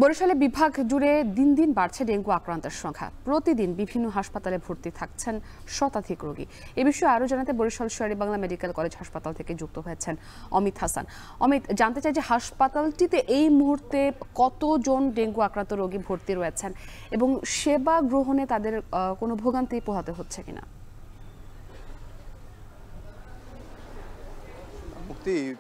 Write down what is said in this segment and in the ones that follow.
বরিশালে বিভাগ জুড়ে দিন দিন বাড়ছে ডেঙ্গু আক্রান্তের সংখ্যা। প্রতিদিন বিভিন্ন হাসপাতালে ভর্তি থাকছেন শতাধিক রোগী। এ বিষয়ে আরও জানাতে বরিশাল শের-ই-বাংলা মেডিকেল কলেজ হাসপাতাল থেকে যুক্ত হয়েছেন অমিত হাসান। অমিত, জানতে চাই যে হাসপাতালটিতে এই মুহূর্তে কতজন ডেঙ্গু আক্রান্ত রোগী ভর্তি রয়েছেন এবং সেবা গ্রহণে তাদের কোনো ভোগান্তি পোহাতে হচ্ছে কিনা?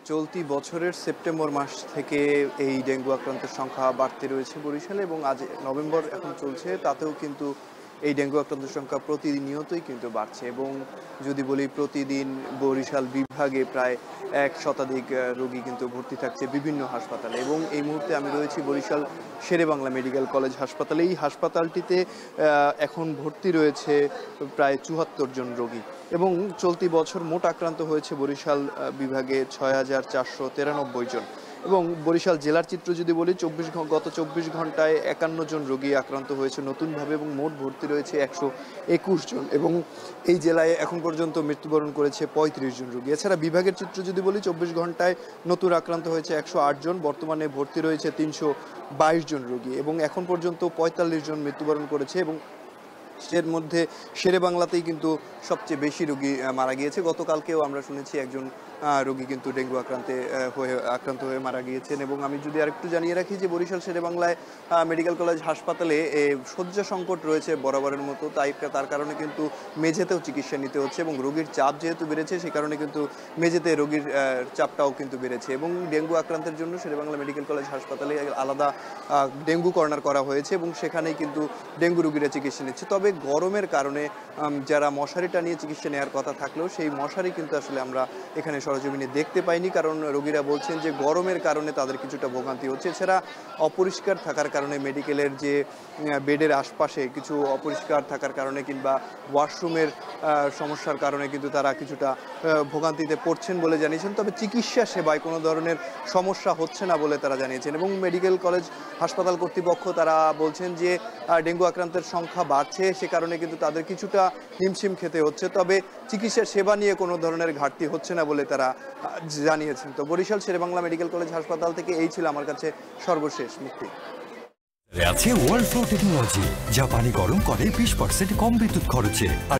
চলতি বছরের সেপ্টেম্বর মাস থেকে এই ডেঙ্গু আক্রান্তের সংখ্যা বাড়তে রয়েছে বরিশালে, এবং আজ নভেম্বর এখন চলছে, তাতেও কিন্তু এই ডেঙ্গু আক্রান্তের সংখ্যা প্রতিনিয়তই কিন্তু বাড়ছে। এবং যদি বলি প্রতিদিন বরিশাল বিভাগে প্রায় 1 শতাধিক রোগী কিন্তু ভর্তি থাকছে বিভিন্ন হাসপাতালে। এবং এই মুহূর্তে আমি রয়েছি বরিশাল শের-ই-বাংলা মেডিকেল কলেজ হাসপাতালে। এই হাসপাতালটিতে এখন ভর্তি রয়েছে প্রায় 74 জন রোগী, এবং চলতি বছর মোট আক্রান্ত হয়েছে বরিশাল বিভাগে 6493 জন। এবং বরিশাল জেলার চিত্র যদি বলি, গত 24 ঘন্টায় 51 জন রোগী আক্রান্ত হয়েছে নতুনভাবে, এবং মোট ভর্তি রয়েছে 121 জন। এবং এই জেলায় এখন পর্যন্ত মৃত্যুবরণ করেছে 35 জন রোগী। এছাড়া বিভাগের চিত্র যদি বলি, 24 ঘন্টায় নতুন আক্রান্ত হয়েছে 108 জন, বর্তমানে ভর্তি রয়েছে 322 জন রোগী, এবং এখন পর্যন্ত 45 জন মৃত্যুবরণ করেছে। এবং এর মধ্যে শেরে-বাংলাতেই কিন্তু সবচেয়ে বেশি রোগী মারা গিয়েছে। গতকালকেও আমরা শুনেছি একজন রোগী কিন্তু ডেঙ্গু আক্রান্ত হয়ে মারা গিয়েছেন। এবং আমি যদি আরেকটু জানিয়ে রাখি যে বরিশাল শেরে-বাংলায় মেডিকেল কলেজ হাসপাতালে শয্যা সংকট রয়েছে বরাবরের মতো, তার কারণে কিন্তু মেঝেতেও চিকিৎসা নিতে হচ্ছে, এবং রোগীর চাপ যেহেতু বেড়েছে সে কারণে কিন্তু মেঝেতে রোগীর চাপটাও কিন্তু বেড়েছে। এবং ডেঙ্গু আক্রান্তের জন্য শেরে-বাংলা মেডিকেল কলেজ হাসপাতালে আলাদা ডেঙ্গু কর্নার করা হয়েছে, এবং সেখানেই কিন্তু ডেঙ্গু রোগীরা চিকিৎসা নিচ্ছে। তবে গরমের কারণে যারা মশারি টানিয়ে চিকিৎসা নেওয়ার কথা থাকলেও সেই মশারি কিন্তু আসলে আমরা এখানে সরজমিনে দেখতে পাইনি, কারণ রোগীরা বলছেন যে গরমের কারণে তাদের কিছুটা ভোগান্তি হচ্ছে। এছাড়া অপরিষ্কার থাকার কারণে মেডিকেলের যে বেডের আশপাশে কিছু অপরিষ্কার থাকার কারণে কিংবা ওয়াশরুমের সমস্যার কারণে কিন্তু তারা কিছুটা ভোগান্তিতে পড়ছেন বলে জানিয়েছেন। তবে চিকিৎসা সেবায় কোনো ধরনের সমস্যা হচ্ছে না বলে তারা জানিয়েছেন। এবং মেডিকেল কলেজ হাসপাতাল কর্তৃপক্ষ তারা বলছেন যে ডেঙ্গু আক্রান্তের সংখ্যা বাড়ছে, সে কারণে কিন্তু তাদের কিছুটা হিমশিম খেতে হচ্ছে, তবে চিকিৎসা সেবা নিয়ে কোনো ধরনের ঘাটতি হচ্ছে না বলে তারা জানিয়েছেন। তো বরিশাল শের-ই-বাংলা মেডিকেল কলেজ হাসপাতাল থেকে এই ছিল আমার কাছে সর্বশেষ মুক্তি। আছে ওয়ার্ল্ড ফ্লো টেকনোলজি, যা পানি গরম করে 20% কম বিদ্যুৎ খরচে।